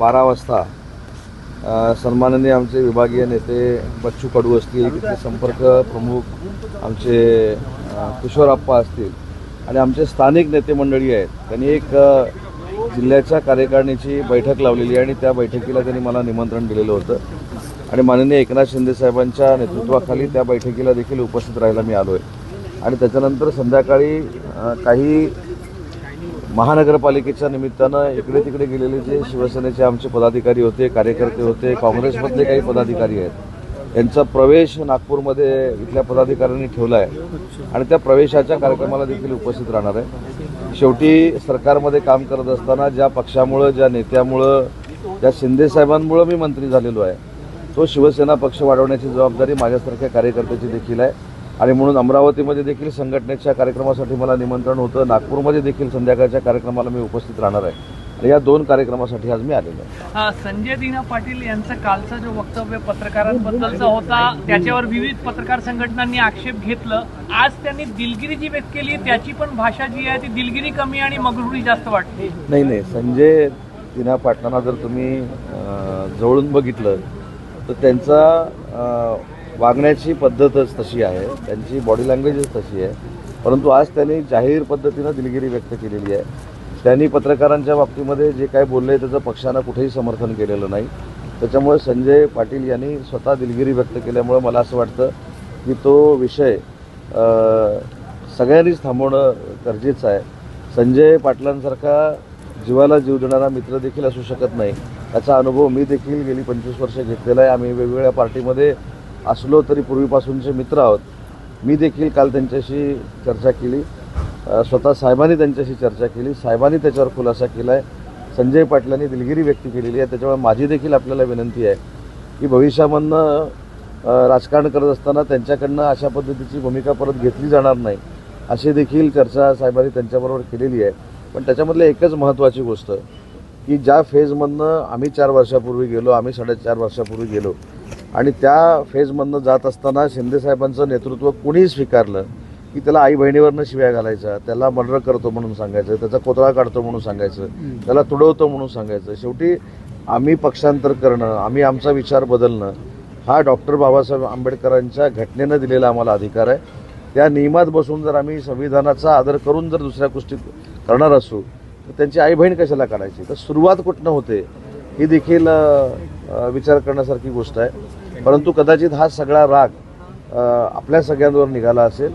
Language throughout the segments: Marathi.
12 वाजता सन्माननीय आमचे विभागीय नेते बच्चू कडू असतील, तिथले संपर्क प्रमुख आमचे किशोरप्पा असतील आणि आमचे स्थानिक नेते मंडळी आहेत, त्यांनी एक जिल्ह्याच्या कार्यकारिणीची बैठक लावलेली आहे आणि त्या बैठकीला त्यांनी मला निमंत्रण दिलेलं होतं आणि माननीय एकनाथ शिंदे साहेबांच्या नेतृत्वाखाली त्या बैठकीला देखील उपस्थित राहायला मी आलो आहे आणि त्याच्यानंतर संध्याकाळी काही महानगरपालिकेच्या निमित्तानं इकडे तिकडे गेलेले जे शिवसेनेचे आमचे पदाधिकारी होते, कार्यकर्ते होते, काँग्रेसमधले काही पदाधिकारी आहेत, यांचा प्रवेश नागपूरमध्ये इथल्या पदाधिकाऱ्यांनी ठेवला आहे आणि त्या प्रवेशाच्या कार्यक्रमाला देखील उपस्थित राहणार आहे। शेवटी सरकारमध्ये काम करत असताना ज्या पक्षामुळं, ज्या नेत्यामुळं, ज्या शिंदे साहेबांमुळं मी मंत्री झालेलो आहे, तो शिवसेना पक्ष वाढवण्याची जबाबदारी माझ्यासारख्या कार्यकर्त्याची देखील आहे आणि म्हणून अमरावतीमध्ये देखील संघटनेच्या कार्यक्रमासाठी मला निमंत्रण होतं, नागपूरमध्ये देखील संध्याकाळच्या कार्यक्रमाला मी उपस्थित राहणार आहे आणि या 2 कार्यक्रमासाठी आज मी आलेलो आहे। संजय दिना पाटील यांचा कालचा जो वक्तव्य पत्रकारांबद्दलचा होता त्याच्यावर विविध पत्रकार संघटनांनी आक्षेप घेतलं। आज त्यांनी दिलगिरी जी व्यक्त केली त्याची पण भाषा जी आहे ती दिलगिरी कमी आणि मगरुरी जास्त वाटते। नाही, संजय दिना पाटलांना जर तुम्ही जवळून बघितलं तर त्यांचा वागण्याची पद्धतच तशी आहे, त्यांची बॉडी लँग्वेजच तशी आहे, परंतु आज त्यांनी जाहीर पद्धतीनं दिलगिरी व्यक्त केलेली आहे। त्यांनी पत्रकारांच्या बाबतीमध्ये जे काय बोलले त्याचं पक्षानं कुठेही समर्थन केलेलं नाही, त्याच्यामुळे संजय पाटील यांनी स्वतः दिलगिरी व्यक्त केल्यामुळे मला असं वाटतं की तो विषय सगळ्यांनीच थांबवणं गरजेचं आहे। संजय पाटलांसारखा जीवाला जीव देणारा मित्र देखील असू शकत नाही, याचा अनुभव मी देखील गेली 25 वर्ष घेतलेला आहे। आम्ही वेगवेगळ्या पार्टीमध्ये असलो तरी पूर्वीपासूनचे मित्र आहोत। मी देखील काल त्यांच्याशी चर्चा केली, स्वतः साहेबांनी त्यांच्याशी चर्चा केली, साहेबांनी त्याच्यावर खुलासा केला आहे, संजय पाटलांनी दिलगिरी व्यक्त केलेली आहे। त्याच्यामुळे माझी देखील आपल्याला विनंती आहे की भविष्यामधनं राजकारण करत असताना त्यांच्याकडनं अशा पद्धतीची भूमिका परत घेतली जाणार नाही, अशी देखील चर्चा साहेबांनी त्यांच्याबरोबर केलेली आहे। पण त्याच्यामधलं एकच महत्त्वाची गोष्ट की ज्या फेजमधनं आम्ही 4 वर्षापूर्वी गेलो, आम्ही 4.5 वर्षापूर्वी गेलो आणि त्या फेजमधनं जात असताना शिंदेसाहेबांचं नेतृत्व कुणीही स्वीकारलं की त्याला आई बहिणीवरनं शिव्या घालायचा, त्याला मर्डर करतो म्हणून सांगायचं, त्याचा कोतळा काढतो म्हणून सांगायचं, त्याला तुडवतो म्हणून सांगायचं। शेवटी आम्ही पक्षांतर करणं, आम्ही आमचा विचार बदलणं हा डॉक्टर बाबासाहेब आंबेडकरांच्या घटनेनं दिलेला आम्हाला अधिकार आहे। त्या नियमात बसून जर आम्ही संविधानाचा आदर करून जर दुसऱ्या गोष्टी करणार असू तर त्यांची आई बहीण कशाला काढायची? तर सुरुवात कुठनं होते ही देखील विचार करण्यासारखी गोष्ट आहे, परंतु कदाचित हा सगळा राग आपल्या सगळ्यांवर निघाला असेल।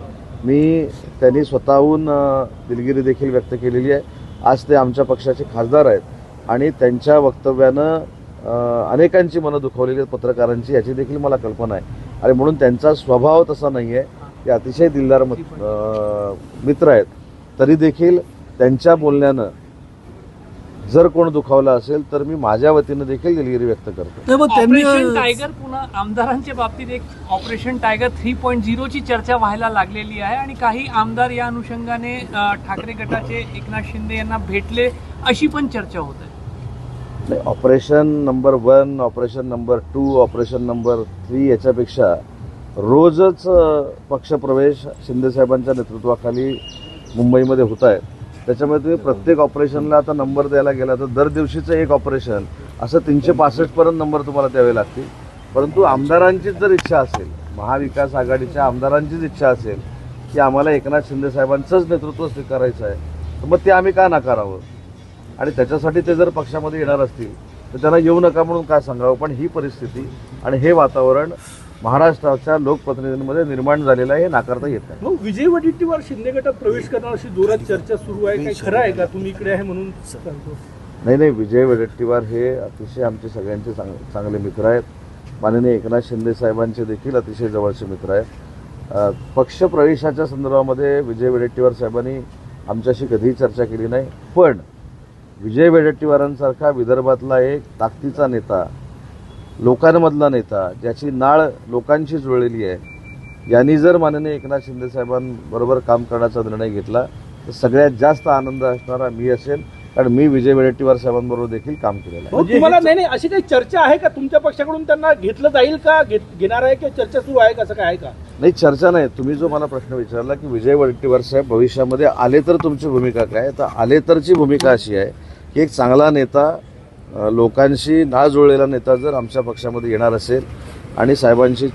त्यांनी स्वतःहून दिलगिरी देखील व्यक्त केलेली आहे। आज ते आमच्या पक्षाचे खासदार आहेत आणि त्यांच्या वक्तव्यानं अनेकांची मनं दुखावलेली आहेत, पत्रकारांची, याची देखील मला कल्पना आहे आणि म्हणून त्यांचा स्वभाव तसा नाही आहे, ते अतिशय दिलदार मित्र आहेत, तरी देखील त्यांच्या बोलण्यानं जर कोण दुखावला असेल तर मी माझ्या वतीनं देखील दिलगिरी व्यक्त करतो। ऑपरेशन टायगर पुन्हा आमदारांच्या बाबतीत एक ऑपरेशन टायगर 3.0 ची चर्चा व्हायला लागलेली आहे आणि काही आमदार या अनुषंगाने ठाकरे गटाचे एकनाथ शिंदे यांना भेटले अशी पण चर्चा होत आहे। Operation number 1, operation number 2, operation number 3 याच्यापेक्षा रोजच पक्षप्रवेश शिंदेसाहेबांच्या नेतृत्वाखाली मुंबईमध्ये होत आहे। त्याच्यामुळे तुम्ही प्रत्येक ऑपरेशनला आता नंबर द्यायला गेला तर दर दिवशीचं एक ऑपरेशन असं 365 पर्यंत नंबर तुम्हाला द्यावे लागतील। परंतु आमदारांचीच जर इच्छा असेल, महाविकास आघाडीच्या आमदारांचीच इच्छा असेल की आम्हाला एकनाथ शिंदे साहेबांचंच नेतृत्व स्वीकारायचं आहे, तर मग ते आम्ही का नाकारावं? आणि त्याच्यासाठी ते जर पक्षामध्ये येणार असतील तर त्यांना येऊ नका म्हणून काय सांगावं? पण ही परिस्थिती आणि हे वातावरण महाराष्ट्राच्या लोकप्रतिनिधींमध्ये निर्माण झालेलं आहे, हे नाकारता येत नाही। मग विजय वडेट्टीवार शिंदे गटात प्रवेश करणार अशी जोरात चर्चा सुरू आहे, काही खरं आहे का? तुम्ही इकडे आहे म्हणून सांगतो। नाही, विजय वडेट्टीवार हे अतिशय आमचे सगळ्यांचे चांगले मित्र आहेत, माननीय एकनाथ शिंदे साहेबांचे देखील अतिशय जवळचे मित्र आहेत। पक्षप्रवेशाच्या संदर्भामध्ये विजय वडेट्टीवार साहेबांनी आमच्याशी कधीही चर्चा केली नाही, पण विजय वडेट्टीवारांसारखा विदर्भातला एक ताकदीचा नेता, लोकांमधला नेता, ज्याची नाळ लोकांशी जुळलेली आहे, यांनी जर माननीय एकनाथ शिंदे साहेबांबरोबर काम करण्याचा निर्णय घेतला तर सगळ्यात जास्त आनंद असणारा मी असेल, कारण मी विजय वडेट्टीवार साहेबांबरोबर देखील काम केलेलं आहे। तुम्हाला नाही अशी काही चर्चा आहे का तुमच्या पक्षाकडून? त्यांना घेतलं जाईल का, घेणार आहे की चर्चा सुरू आहे, कसं काय आहे का? नाही, चर्चा नाही। तुम्ही जो मला प्रश्न विचारला की विजय वडेट्टीवार साहेब भविष्यामध्ये आले तर तुमची भूमिका काय, तर आले तरची भूमिका अशी आहे की एक चांगला नेता लोकांशी ना जुळलेला नेता जर आमच्या पक्षामध्ये येणार असेल आणि साहेबांशी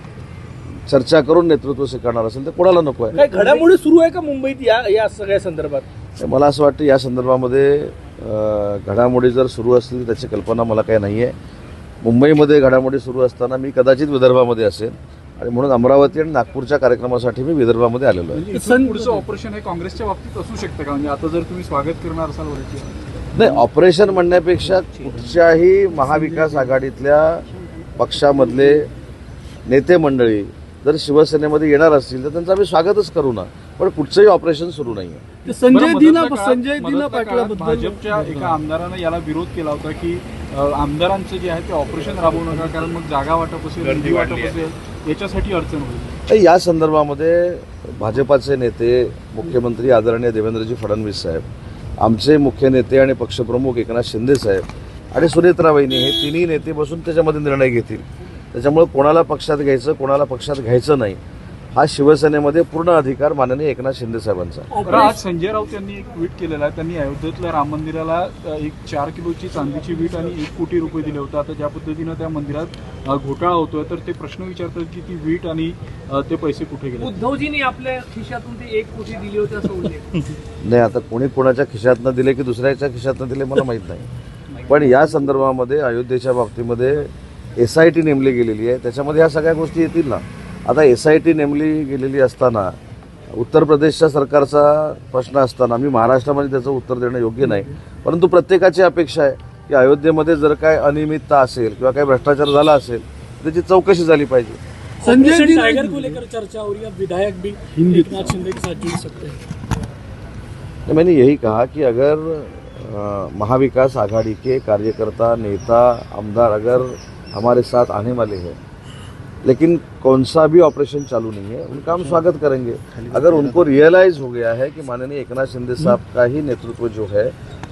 चर्चा करून नेतृत्व स्वीकारणार असेल तर कोणाला नको आहे. काय घडामोडी सुरू आहे का मुंबईत या सगळ्या संदर्भात? मला असं वाटतं या संदर्भामध्ये घडामोडी जर सुरू असतील त्याची कल्पना मला काही नाही आहे. मुंबईमध्ये घडामोडी सुरू असताना मी कदाचित विदर्भामध्ये असेल आणि म्हणून अमरावती आणि नागपूरच्या कार्यक्रमासाठी मी विदर्भामध्ये आलेलो आहे. इथून पुढचं ऑपरेशन हे काँग्रेसच्या बाबतीत असू शकतं का? म्हणजे आता जर तुम्ही स्वागत करणार असाल वरती, नाही, ऑपरेशन म्हणण्यापेक्षा कुठच्याही महाविकास आघाडीतल्या पक्षामधले नेते मंडळी जर शिवसेनेमध्ये येणार असतील तर त्यांचं आम्ही स्वागतच करू ना, पण कुठचंही ऑपरेशन सुरू नाही आहे. संजय दिना पाटलाबद्दल भाजपच्या एका आमदारानं याला विरोध केला होता की आमदारांचं जे आहे ते ऑपरेशन राबवू नका, कारण मग जागा वाटप असेल, निधी वाटप असेल, याच्यासाठी अडचण होईल. तर या संदर्भामध्ये भाजपाचे नेते, मुख्यमंत्री आदरणीय देवेंद्रजी फडणवीस साहेब, आमचे मुख्य नेते आणि पक्षप्रमुख एकनाथ शिंदे साहेब आणि सुनेत्रा वहिनी हे तिन्ही नेते बसून त्याच्यामध्ये निर्णय घेतील. त्याच्यामुळे कोणाला पक्षात घ्यायचं, कोणाला पक्षात घ्यायचं नाही, हा शिवसेनेमध्ये पूर्ण अधिकार माननीय एकनाथ शिंदे साहेबांचा. आज संजय राऊत यांनी एक ट्विट केलेला आहे. त्यांनी अयोध्येतल्या राम मंदिराला एक 4 किलोची चांदीची वीट आणि 1 कोटी रुपये दिले होते. आता ज्या पद्धतीनं त्या मंदिरात घोटाळा होतोय तर ते प्रश्न विचारतात की ती वीट आणि ते पैसे कुठे गेले. उद्धवजींनी आपल्या खिशातून ते 1 कोटी दिले होते असं उल्लेख. नाही, आता कोणी कोणाच्या खिशातनं दिले की दुसऱ्याच्या खिशातनं दिले मला माहीत नाही, पण या संदर्भामध्ये अयोध्येच्या बाबतीमध्ये SIT नेमली गेलेली आहे, त्याच्यामध्ये ह्या सगळ्या गोष्टी येतील ना. आता SIT नेमली गेलेली असताना उत्तर प्रदेशच्या सरकारचा प्रश्न असताना मी महाराष्ट्रामध्ये त्याचं उत्तर देणं योग्य नाही, परंतु प्रत्येकाची अपेक्षा आहे की अयोध्येमध्ये जर काय अनियमितता असेल किंवा काही भ्रष्टाचार झाला असेल त्याची चौकशी झाली पाहिजे. संजय टाइगर को लेकर चर्चा हो रही है, विधायक भी एकनाथ शिंदे के साथ जुड़ सकते हैं. मैंने यही कहा कि अगर महाविकास आघाड़ी के कार्यकर्ता, नेता, आमदार अगर हमारे साथ आने वाले हैं लेकिन कौन सा भी ऑपरेशन चालू नहीं है, उनका हम स्वागत करेंगे. अगर उनको रियलाइज हो गया है कि माननीय एकनाथ शिंदे साहब का ही नेतृत्व जो है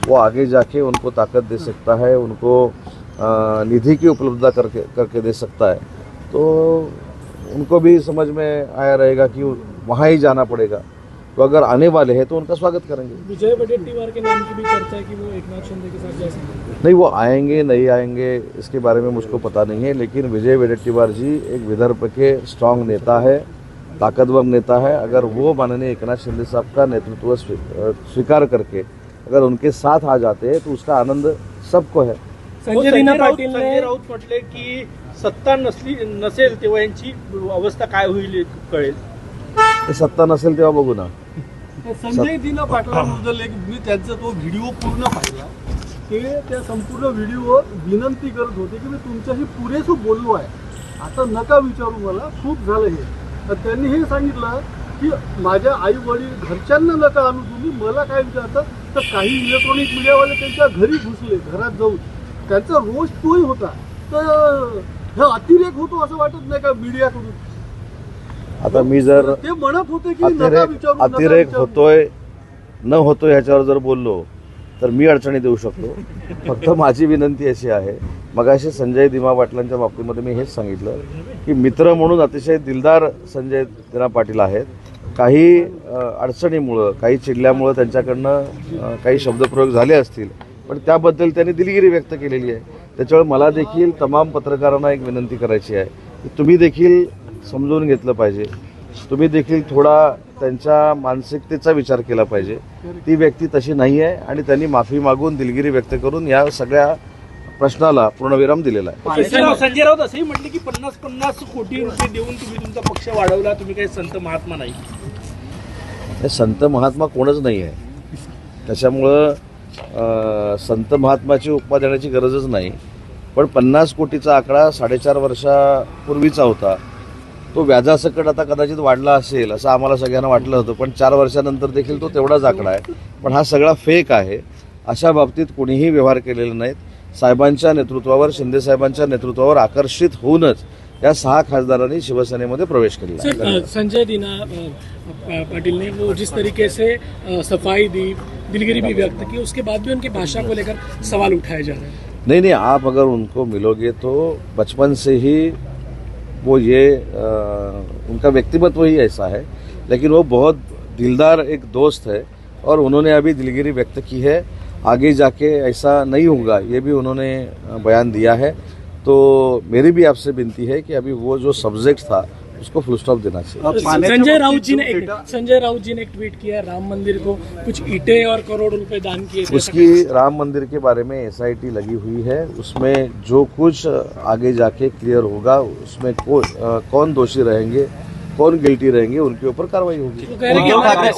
वो आगे जाके उनको ताकत दे सकता है, उनको निधि की उपलब्धता करके दे सकता है, तो उनको भी समझ में आया रहेगा कि वहाँ ही जाना पड़ेगा. तो अगर आने वाले हैं तो उनका स्वागत करेंगे. विजय वडेट्टीवार के नाम की भी चर्चा है कि वो एकनाथ शिंदे के साथ जा सकते हैं. नहीं, वो आएंगे नहीं आएंगे इसके बारे में मुझको पता नहीं है, लेकिन विजय वडेट्टीवार जी एक विदर्भ के स्ट्रांग नेता है, ताकतवर नेता है. अगर वो माननीय एकनाथ शिंदे साहब का नेतृत्व स्वीकार करके अगर उनके साथ आ जाते हैं तो उसका आनंद सबको है. संजय राऊत म्हटले की सत्ता नसेल तेव्हा यांची अवस्था काय होईल कळेल. ते सत्ता नसेल तेव्हा बघू ना. संजय दिना पाटलाबद्दल एक मी त्यांचा तो व्हिडिओ पूर्ण पाहिला. ते त्या संपूर्ण व्हिडिओ विनंती करत होते की मी तुमच्याशी पुरेसं बोललो आहे, आता नका विचारू मला, खूप झालं हे. तर त्यांनी हे सांगितलं की माझ्या आई वडील घरच्यांना नका आणू तुम्ही, मला काय विचारतात. तर काही इलेक्ट्रॉनिक मीडियावाले त्यांच्या घरी घुसले, घरात जाऊन त्यांचा रोष तोही होता. तर हा अतिरेक होतो असं वाटत नाही का मीडियाकडून? आता मी जर ते म्हणत होते की नका विचारू, नका अतिरेक विचारू. होतोय न होतोय ह्याच्यावर जर बोललो तर मी अडचणी देऊ शकतो. फक्त माझी विनंती अशी आहे, मगाशी संजय दिमा पाटलांच्या बाबतीमध्ये मी हेच सांगितलं की मित्र म्हणून अतिशय दिलदार संजय दिना पाटील आहेत. काही अडचणीमुळं, काही चिडल्यामुळं त्यांच्याकडनं काही शब्दप्रयोग झाले असतील, पण त्याबद्दल त्यांनी दिलगिरी व्यक्त केलेली आहे. त्याच्यामुळे मला देखील तमाम पत्रकारांना एक विनंती करायची आहे की तुम्ही देखील समजून घेतलं पाहिजे, तुम्ही देखील थोडा त्यांच्या मानसिकतेचा विचार केला पाहिजे. ती व्यक्ती तशी नाही आहे आणि त्यांनी माफी मागून दिलगिरी व्यक्त करून या सगळ्या प्रश्नाला पूर्णविराम दिलेला आहे. संजय राऊत असंही म्हटले की 50-50 कोटी रुपये देऊन तुम्ही तुमचा पक्ष वाढवला, तुम्ही काही संत महात्मा नाही. हे संत महात्मा कोणच नाही आहे, त्याच्यामुळं संत महात्माची उपमा देण्याची गरजच नाही. पण 50 कोटीचा आकडा 4.5 वर्षापूर्वीचा होता, तो व्याजासकट आता कदाचित वाढला असेल असं आम्हाला सगळ्यांना वाटलं होतं, पण 4 वर्षानंतर देखील तो तेवढाच आकडा आहे. पण हा सगळा फेक आहे. अशा बाबतीत कोणीही व्यवहार केलेले नाहीत. साहेबांच्या नेतृत्वावर, शिंदे साहेबांच्या नेतृत्वावर आकर्षित होऊनच या 6 खासदारांनी शिवसेनेमध्ये प्रवेश केला. सर, संजय दिना पाटिल ने वो जिस तरीके से सफाई दी, दिलगिरी भी व्यक्त की, उसके बाद भी उनकी भाषा को लेकर सवाल उठाए जा रहे हैं. नहीं, आप अगर उनको मिलोगे तो बचपन से ही वो ये उनका व्यक्तिमत्व ही ऐसा है, लेकिन वो बहुत दिलदार एक दोस्त है और उन्होंने अभी दिलगिरी व्यक्त की है आगे जाके ऐसा नहीं होगा, ये भी उन्होंने बयान दिया है। तो मेरी भी आपसे विनती है कि अभी वो जो सब्जेक्ट था उसको फुल स्टॉप देना चाहिए। संजय राउत जी ने एक ट्वीट किया, राम मंदिर को कुछ ईंटें और करोड़ों रुपए दान किए थे। उसकी राम मंदिर के बारे में SIT लगी हुई है, उसमें जो कुछ आगे जाके क्लियर होगा उसमें कौन दोषी रहेंगे, कौन गिल्टी रहेंगे, उनके ऊपर कार्रवाई होगी।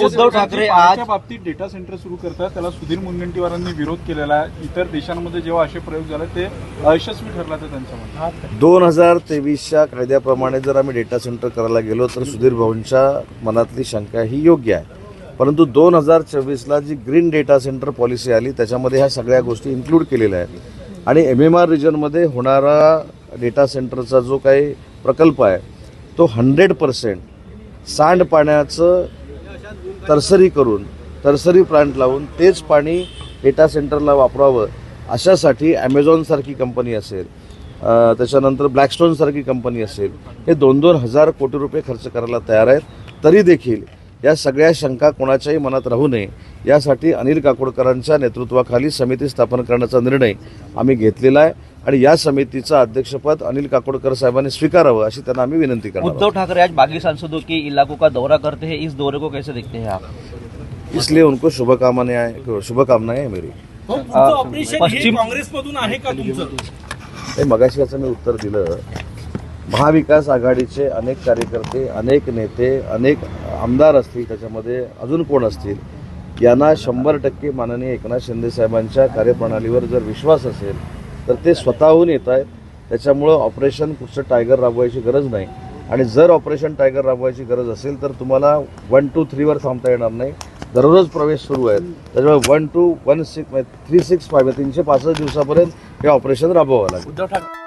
उद्धव ठाकरे आज पाण्याच्या बाबतीत डेटा सेंटर सुरू करतात, त्याला सुधीर मुनगंटीवारांनी विरोध केलेला आहे। इतर देशांमध्ये जेव्हा असे प्रयोग झाले ते अयशस्वी ठरला तर त्यांचं म्हणणं 2023च्या कायद्याप्रमाणे जर आम्ही डेटा सेंटर करायला गेलो तर सुधीर भाऊंच्या मनातली शंका ही योग्य आहे, परंतु 2024ला जी ग्रीन डेटा सेंटर पॉलिसी आली त्याच्यामध्ये ह्या सगळ्या गोष्टी इन्क्लूड केलेल्या आहेत आणि MMR रिजनमध्ये होणारा डेटा सेंटरचा जो काही प्रकल्प आहे तो 100% सांडपाण्याचं तरसरी करून तरसरी प्लांट लावून तेच पाणी डेटा सेंटरला वापरावं अशासाठी ॲमेझॉनसारखी कंपनी असेल, त्याच्यानंतर ब्लॅकस्टोनसारखी कंपनी असेल, हे 2-2 हजार कोटी रुपये खर्च करायला तयार आहेत। तरी देखील या सगळ्या शंका कोणाच्याही मनात राहू नये यासाठी अनिल काकोडकरांच्या नेतृत्वाखाली समिती स्थापन करण्याचा निर्णय आम्ही घेतलेला आहे आणि या समितीचं अध्यक्षपद अनिल काकोडकर साहेबांनी स्वीकारावं अशी त्यांना आम्ही विनंती करणार उद्धव ठाकरे आज बागी सांसदों के इलाकों का दौरा करते हैं, इस दौरे को कैसे देखते हैं आप? इसलिए उनको शुभकामनाएं हैं मेरी। पश्चिम काँग्रेसमधून आहे का तुमचं? हे मगाशी याचं मी उत्तर दिलं। महाविकास आघाडीचे अनेक कार्यकर्ते, अनेक नेते, अनेक आमदार असतील, त्याच्यामध्ये अजून कोण असतील, यांना 100% माननीय एकनाथ शिंदे साहेबांच्या कार्यप्रणालीवर जर विश्वास असेल तर ते स्वतःहून येत आहेत। त्याच्यामुळं ऑपरेशन कुठचं टायगर राबवायची गरज नाही आणि जर ऑपरेशन टायगर राबवायची गरज असेल तर तुम्हाला 1, 2, 3 वर थांबता येणार नाही। दररोज प्रवेश सुरू आहेत, त्याच्यामुळे 1, 2, 1, 6, 365 365 दिवसापर्यंत हे ऑपरेशन राबवावं लागेल। उद्धव ठाकरे